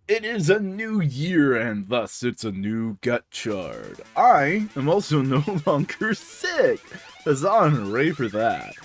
It is a new year, and thus it's a new Gotchard. I am also no longer sick. Huzzah and hooray for that.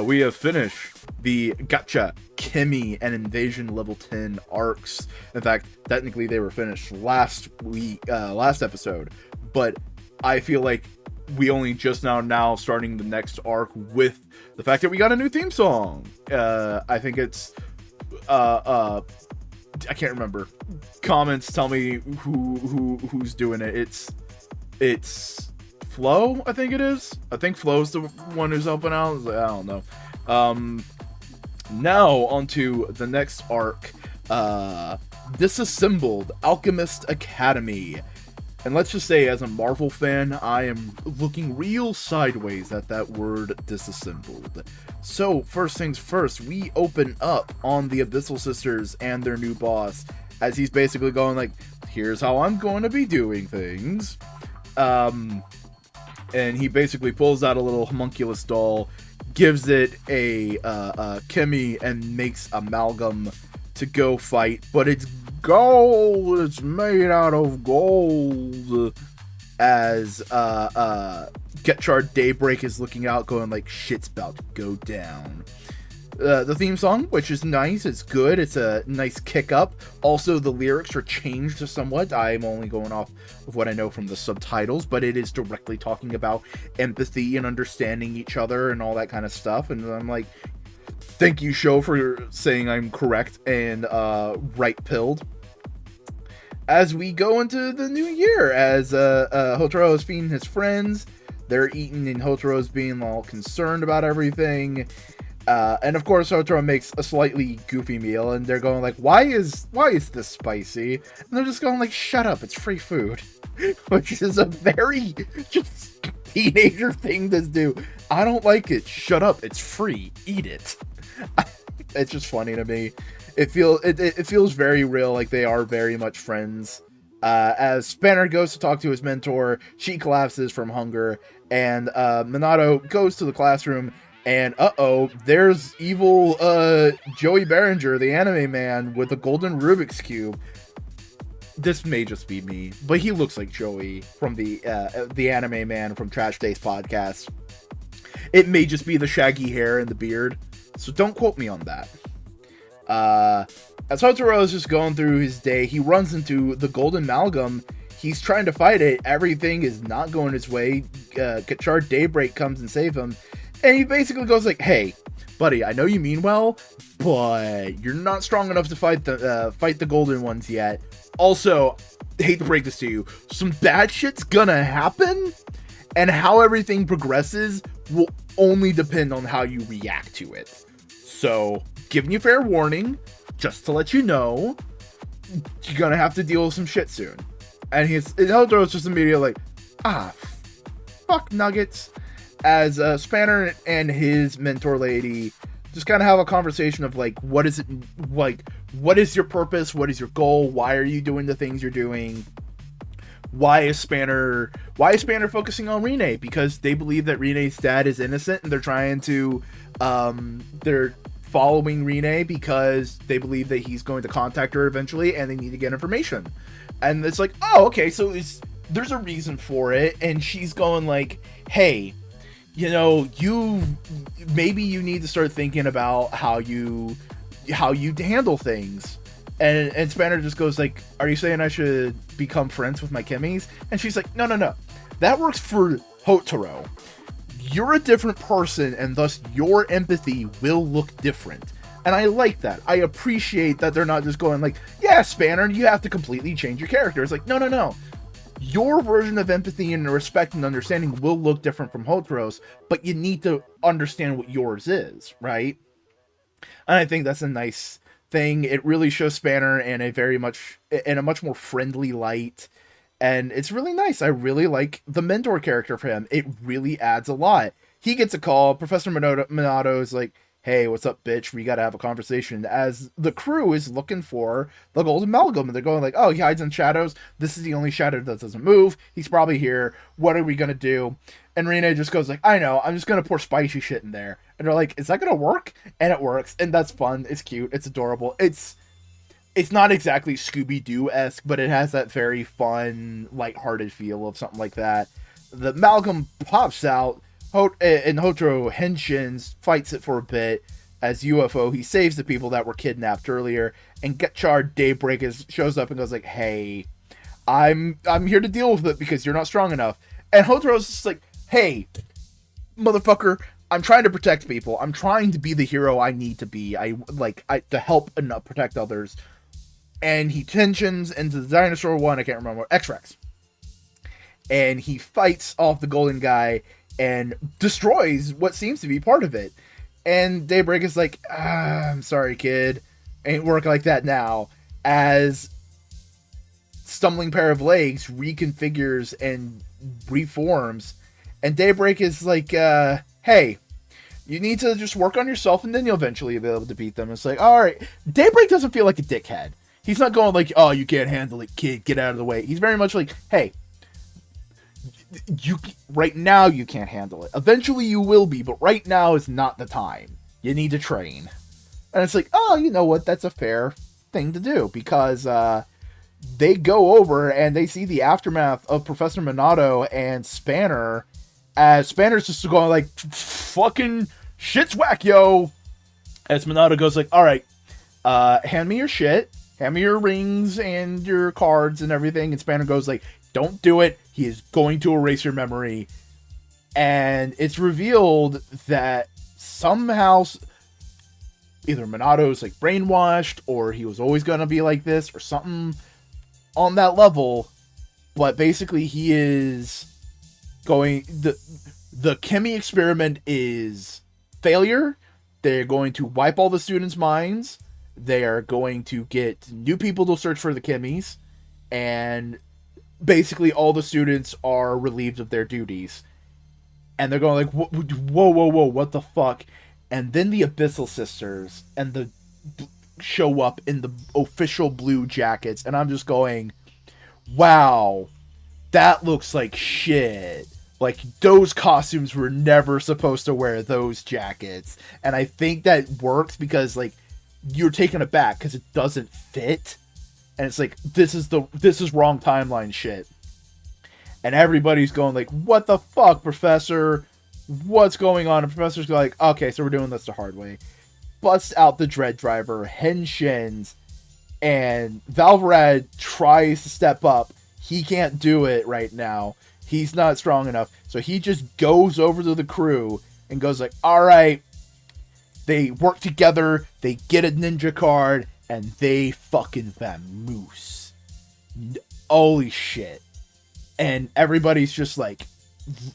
We have finished the Gotcha, Kimmy, and Invasion level 10 arcs. In fact, technically they were finished last episode, but I feel like we only just now starting the next arc with the fact that we got a new theme song. I think it's I can't remember. Comments tell me who's doing it. It's Flo, I think it is. I think Flo's the one who's helping out. I don't know. Now onto the next arc. Disassembled Alchemist Academy. And let's just say, as a Marvel fan, I am looking real sideways at that word disassembled. So, first things first, we open up on the Abyssal Sisters and their new boss, as he's basically going like, here's how I'm going to be doing things. And he basically pulls out a little homunculus doll, gives it a Kimmy, and makes Amalgam to go fight, but it's gold. It's made out of gold. As Gotchard Daybreak is looking out, going like, shit's about to go down. The theme song, which is nice, it's good, it's a nice kick up. Also, the lyrics are changed somewhat. I'm only going off of what I know from the subtitles, but it is directly talking about empathy and understanding each other and all that kind of stuff. And I'm like, thank you, show, for saying I'm correct and right-pilled. As we go into the new year, as Hotaro is feeding his friends, they're eating, and Hotaro's being all concerned about everything. And of course, Hotaro makes a slightly goofy meal, and they're going like, why is this spicy? And they're just going like, shut up, it's free food. Which is a very just teenager thing to do. I don't like it. Shut up, it's free. Eat it. It's just funny to me. It feels very real, like they are very much friends. As Spanner goes to talk to his mentor, she collapses from hunger, and Minato goes to the classroom, and there's evil Joey Berenger, the anime man, with a golden Rubik's Cube. This may just be me, but he looks like Joey from the anime man from Trash Days podcast. It may just be the shaggy hair and the beard, so don't quote me on that. As Hotaro is just going through his day, he runs into the Golden Amalgam. He's trying to fight it. Everything is not going his way. Gotchard Daybreak comes and saves him. And he basically goes like, hey, buddy, I know you mean well, but you're not strong enough to fight the Golden Ones yet. Also, hate to break this to you, some bad shit's gonna happen, and how everything progresses will only depend on how you react to it. So, giving you fair warning, just to let you know, you're gonna have to deal with some shit soon. And Eldra's just immediately like, fuck nuggets. As Spanner and his mentor lady just kind of have a conversation of like, what is your purpose? What is your goal? Why are you doing the things you're doing? Why is Spanner focusing on Rine? Because they believe that Rine's dad is innocent, and they're trying to they're following Rine because they believe that he's going to contact her eventually, and they need to get information. And it's like, oh, okay, so there's a reason for it. And she's going like, hey, you know, maybe you need to start thinking about how you handle things. And Spanner just goes like, are you saying I should become friends with my Kimmies? And she's like, no. That works for Hotaro. You're a different person, and thus your empathy will look different. And I like that. I appreciate that they're not just going like, yeah, Spanner, you have to completely change your character. It's like, no. Your version of empathy and respect and understanding will look different from Hotaro's, but you need to understand what yours is, right? And I think that's a nice thing. It really shows Spanner in a much more friendly light, and it's really nice. I really like the mentor character for him. It really adds a lot. He gets a call. Professor Minato is like, hey, what's up, bitch? We gotta have a conversation. As the crew is looking for the Golden Amalgam, and they're going like, oh, he hides in shadows. This is the only shadow that doesn't move. He's probably here. What are we gonna do? And Rina just goes like, I know, I'm just gonna pour spicy shit in there. And they're like, is that gonna work? And it works, and that's fun. It's cute. It's adorable. it's not exactly Scooby-Doo-esque, but it has that very fun, lighthearted feel of something like that. The Amalgam pops out, and Hotaro henshins, fights it for a bit. As UFO, he saves the people that were kidnapped earlier, and Gotchard Daybreak shows up and goes like, "Hey, I'm here to deal with it because you're not strong enough." And Hotaro's just like, "Hey, motherfucker, I'm trying to protect people. I'm trying to be the hero I need to be. I to help and protect others." And he tensions into the dinosaur one. I can't remember, X-Rex, and he fights off the golden guy and destroys what seems to be part of it. And Daybreak is like, I'm sorry, kid. Ain't working like that now. As stumbling pair of legs reconfigures and reforms. And Daybreak is like, hey, you need to just work on yourself and then you'll eventually be able to beat them. It's like, alright. Daybreak doesn't feel like a dickhead. He's not going like, oh, you can't handle it, kid. Get out of the way. He's very much like, hey, right now you can't handle it. Eventually you will be, but right now is not the time. You need to train. And it's like, oh, you know what? That's a fair thing to do, because they go over and they see the aftermath of Professor Minato and Spanner, as Spanner's just going like, fucking shit's whack, yo. As Minato goes like, all right, hand me your shit, hand me your rings and your cards and everything. And Spanner goes like, don't do it. He is going to erase your memory. And it's revealed that somehow either Minato's like brainwashed, or he was always going to be like this, or something on that level. But basically he is going, the Chemi experiment is failure. They're going to wipe all the students' minds. They are going to get new people to search for the Chemis, and basically all the students are relieved of their duties. And they're going like, whoa, what the fuck? And then the Abyssal Sisters and the show up in the official blue jackets, and I'm just going, wow, that looks like shit. Like, those costumes were never supposed to wear those jackets. And I think that works because, like, you're taken aback because it doesn't fit. And it's like, this is wrong timeline shit. And everybody's going like, what the fuck, Professor? What's going on? And Professor's like, okay, so we're doing this the hard way. Busts out the Dread Driver, henshins, and Valvarad tries to step up. He can't do it right now. He's not strong enough. So he just goes over to the crew and goes like, alright. They work together, they get a ninja card, and they fucking vamoose. Holy shit. And everybody's just like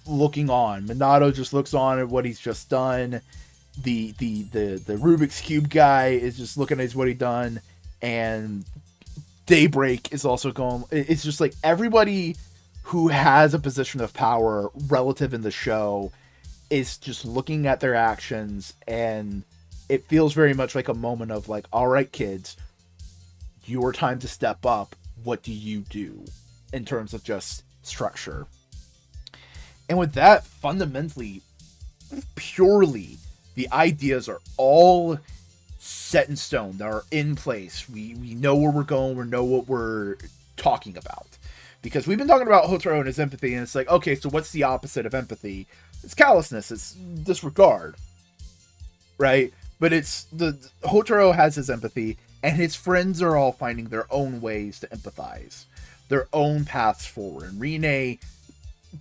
looking on. Minato just looks on at what he's just done. The Rubik's Cube guy is just looking at what he done. And Daybreak is also going. It's just like everybody who has a position of power relative in the show is just looking at their actions, and it feels very much like a moment of like, all right, kids, your time to step up. What do you do in terms of just structure? And with that, fundamentally, purely, the ideas are all set in stone. They are in place. We know where we're going. We know what we're talking about. Because we've been talking about Hotaro and his empathy, and it's like, okay, so what's the opposite of empathy? It's callousness. It's disregard. Right? But it's Hotaro has his empathy, and his friends are all finding their own ways to empathize, their own paths forward. And Rine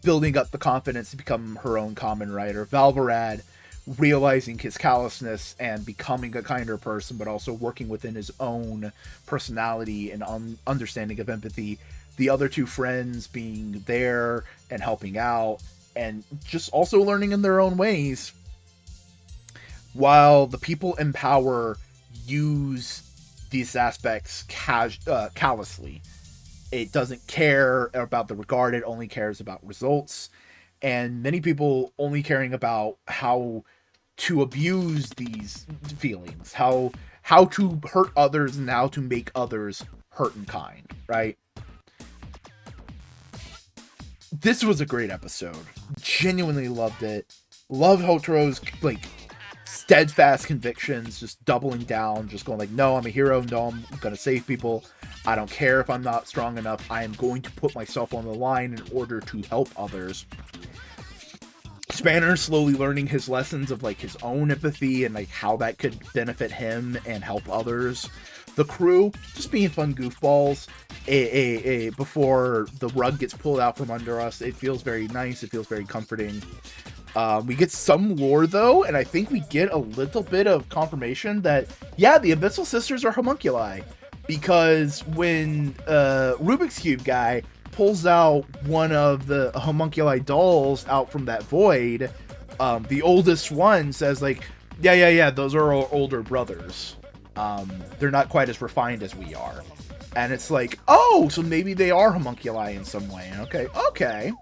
building up the confidence to become her own Kamen Rider. Valvarad realizing his callousness and becoming a kinder person, but also working within his own personality and understanding of empathy. The other two friends being there and helping out, and just also learning in their own ways. While the people in power use these aspects callously. It doesn't care about the regard, it only cares about results. And many people only caring about how to abuse these feelings, how to hurt others and how to make others hurt in kind, right? This was a great episode. Genuinely loved it. Love Hotaro's, like, steadfast convictions, just doubling down, just going like, no, I'm a hero, no, I'm gonna save people, I don't care if I'm not strong enough, I am going to put myself on the line in order to help others. Spanner slowly learning his lessons of like his own empathy and like how that could benefit him and help others. The crew just being fun goofballs before the rug gets pulled out from under us. It feels very nice, it feels very comforting. We get some lore though, and I think we get a little bit of confirmation that, yeah, the Abyssal Sisters are homunculi. Because when Rubik's Cube guy pulls out one of the homunculi dolls out from that void, the oldest one says like, yeah, those are our older brothers. They're not quite as refined as we are. And it's like, oh, so maybe they are homunculi in some way. Okay.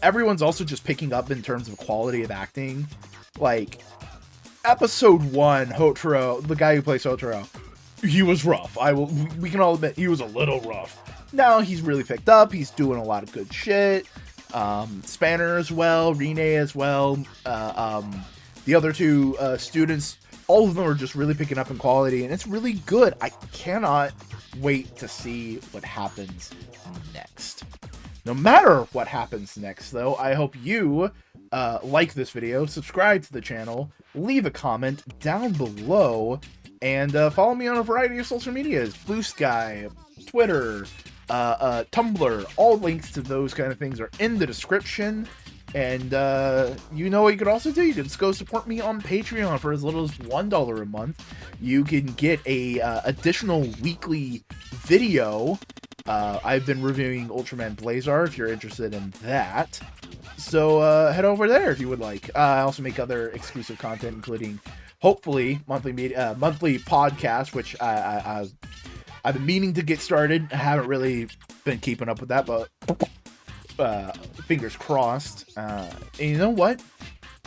Everyone's also just picking up in terms of quality of acting. Like, episode 1, Hotaro, the guy who plays Hotaro, he was rough. We can all admit he was a little rough. Now he's really picked up. He's doing a lot of good shit. Spanner as well, Rene as well. The other two students, all of them are just really picking up in quality, and it's really good. I cannot wait to see what happens next. No matter what happens next, though, I hope you like this video, subscribe to the channel, leave a comment down below, and follow me on a variety of social medias. Blue Sky, Twitter, Tumblr. All links to those kind of things are in the description. And you know what you could also do? You can just go support me on Patreon for as little as $1 a month. You can get a additional weekly video. I've been reviewing Ultraman Blazar if you're interested in that. So head over there if you would like. I also make other exclusive content, including hopefully monthly podcast, which I've been meaning to get started. I haven't really been keeping up with that, but fingers crossed. And you know what?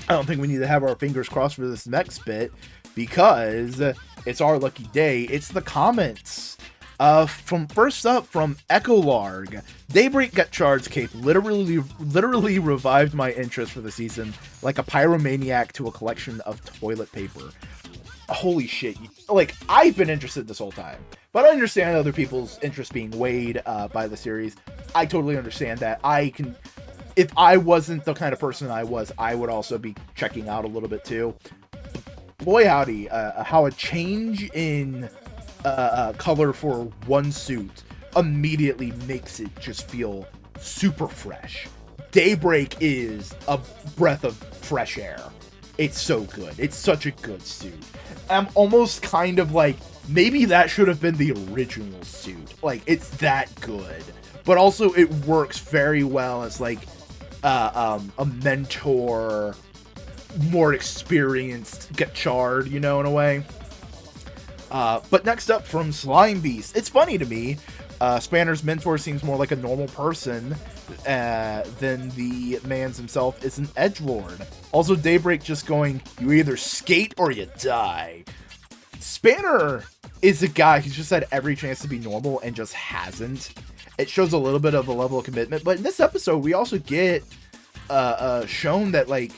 I don't think we need to have our fingers crossed for this next bit, because it's our lucky day. It's the comments. First up from Echolarg. Daybreak Gotchard's cape literally revived my interest for the season, like a pyromaniac to a collection of toilet paper. Holy shit. Like, I've been interested this whole time, but I understand other people's interest being weighed by the series. I totally understand that. If I wasn't the kind of person I was, I would also be checking out a little bit too. Boy howdy, how a change in color for one suit immediately makes it just feel super fresh. Daybreak is a breath of fresh air. It's so good. It's such a good suit. I'm almost kind of like, maybe that should have been the original suit. Like, it's that good. But also, it works very well as like a mentor, more experienced Gotchard, you know, in a way. But next up from Slime Beast. It's funny to me, Spanner's mentor seems more like a normal person than the man's himself is an edgelord. Also, Daybreak just going, you either skate or you die. Spanner is a guy who's just had every chance to be normal and just hasn't. It shows a little bit of a level of commitment, but in this episode, we also get shown that, like,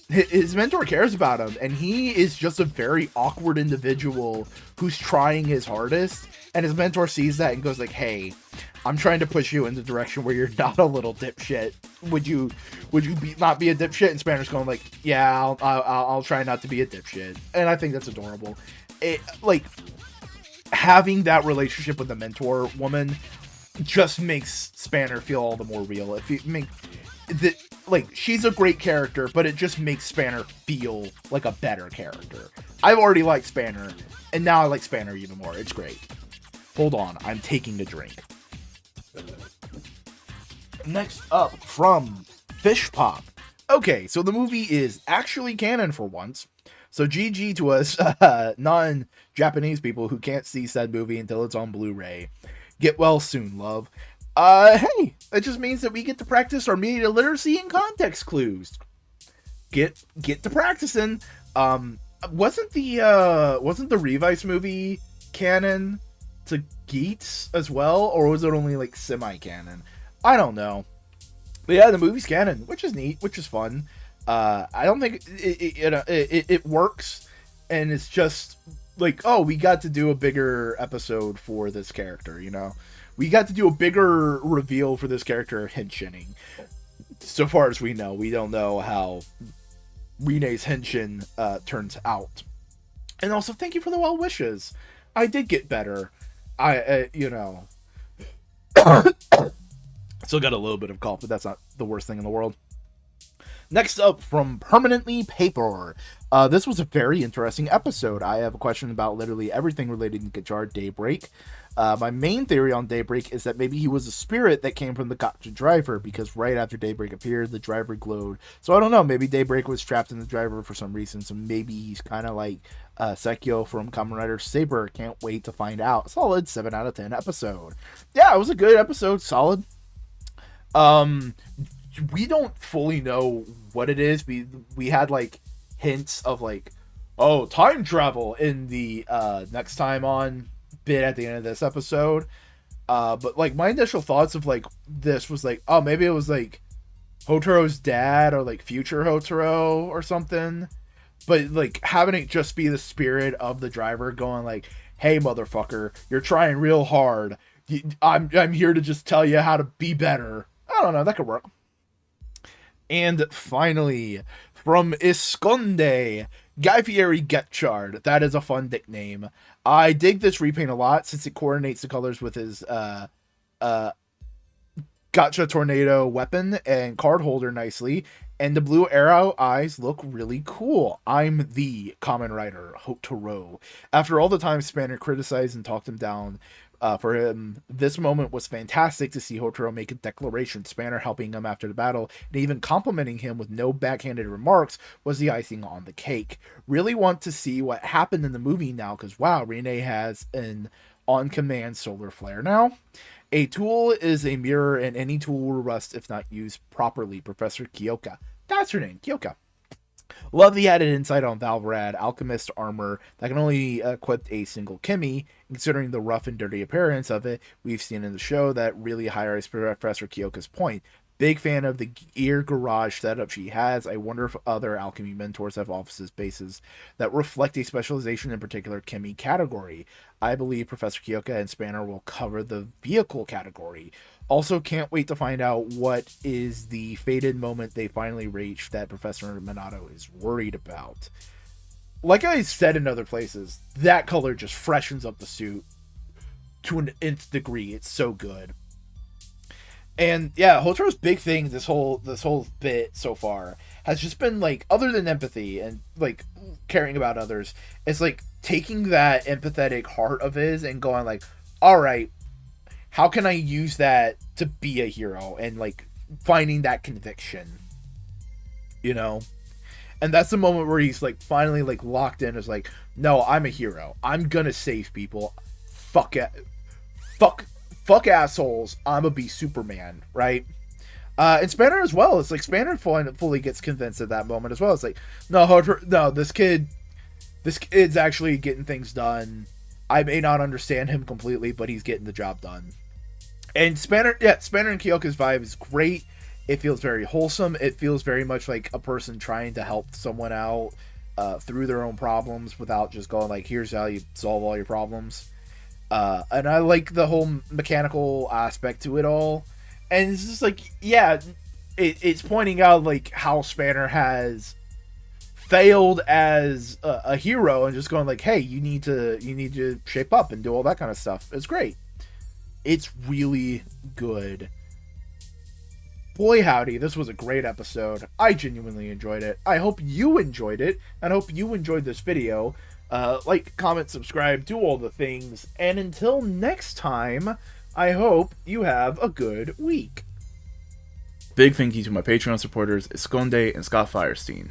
his mentor cares about him, and he is just a very awkward individual who's trying his hardest, and his mentor sees that and goes like, hey, I'm trying to push you in the direction where you're not a little dipshit. Would you not be a dipshit? And Spanner's going like, yeah, I'll try not to be a dipshit. And I think that's adorable. Like, having that relationship with the mentor woman just makes Spanner feel all the more real. If you make that, like, she's a great character, but it just makes Spanner feel like a better character. I've already liked Spanner, and now I like Spanner even more. It's great. Hold on, I'm taking a drink. Next up from Fish Pop. Okay, so the movie is actually canon for once. So GG to us non-Japanese people who can't see said movie until it's on Blu-ray. Get well soon, love. Hey, that just means that we get to practice our media literacy and context clues. Get to practicing. Wasn't the Revice movie canon to Geats as well, or was it only like semi-canon? I don't know. But yeah, the movie's canon, which is neat, which is fun. I don't think it works, and it's just like, oh, we got to do a bigger episode for this character, you know? We got to do a bigger reveal for this character, Henshining. So far as we know, we don't know how Rine's Henshin turns out. And also, thank you for the well wishes. I did get better. You know, still got a little bit of cough, but that's not the worst thing in the world. Next up, from Permanently Paper. This was a very interesting episode. I have a question about literally everything related to Gotchard Daybreak. My main theory on Daybreak is that maybe he was a spirit that came from the Gotchard driver, because right after Daybreak appeared, the driver glowed. So I don't know, maybe Daybreak was trapped in the driver for some reason, so maybe he's kind of like Sekio from Kamen Rider Saber. Can't wait to find out. Solid 7 out of 10 episode. Yeah, it was a good episode. Solid. We don't fully know what it is. We had like hints of like, oh, time travel in the next time on bit at the end of this episode. But like my initial thoughts of like this was like, oh, maybe it was like Hotaro's dad or like future Hotaro or something. But like having it just be the spirit of the driver going like, hey motherfucker, you're trying real hard. I'm here to just tell you how to be better. I don't know, that could work. And finally, from Esconde, Guy Fieri Gotchard. That is a fun nickname. I dig this repaint a lot since it coordinates the colors with his Gotcha Tornado weapon and card holder nicely. And the blue arrow eyes look really cool. I'm the Kamen Rider Hotaro. After all the time Spanner criticized and talked him down, for him, this moment was fantastic to see Hotaro make a declaration. Spanner helping him after the battle and even complimenting him with no backhanded remarks was the icing on the cake. Really want to see what happened in the movie now, because wow, Rine has an on-command solar flare now. A tool is a mirror, and any tool will rust if not used properly. Professor Kyoka. That's her name, Kyoka. Love the added insight on Valvrad, alchemist armor that can only equip a single Kimi. Considering the rough and dirty appearance of it, we've seen in the show that really highlights Professor Kyoka's point. Big fan of the gear garage setup she has. I wonder if other alchemy mentors have offices bases that reflect a specialization in particular Kimi category. I believe Professor Kyoka and Spanner will cover the vehicle category. Also, can't wait to find out what is the fated moment they finally reach that Professor Minato is worried about. Like I said in other places, that color just freshens up the suit to an nth degree. It's so good. And yeah, Hotaro's big thing this whole bit so far has just been like, other than empathy and like caring about others, it's like taking that empathetic heart of his and going like, all right, how can I use that to be a hero, and like finding that conviction, you know? And that's the moment where he's like finally like locked in as like, no, I'm a hero. I'm gonna save people. Fuck it. Fuck assholes. I'm gonna be Superman, right? And Spanner as well. It's like Spanner fully gets convinced at that moment as well. It's like, no, this kid's actually getting things done. I may not understand him completely, but he's getting the job done. And Spanner and Kyoka's vibe is great. It feels very wholesome. It feels very much like a person trying to help someone out through their own problems without just going like, here's how you solve all your problems. And I like the whole mechanical aspect to it all. And it's just like, yeah, it's pointing out like how Spanner has failed as a hero and just going like, hey, you need to shape up and do all that kind of stuff. It's great. It's really good. Boy howdy, this was a great episode. I genuinely enjoyed it. I hope you enjoyed it, and I hope you enjoyed this video. Like, comment, subscribe, do all the things, and until next time, I hope you have a good week. Big thank you to my Patreon supporters, Esconde and Scott Firestein.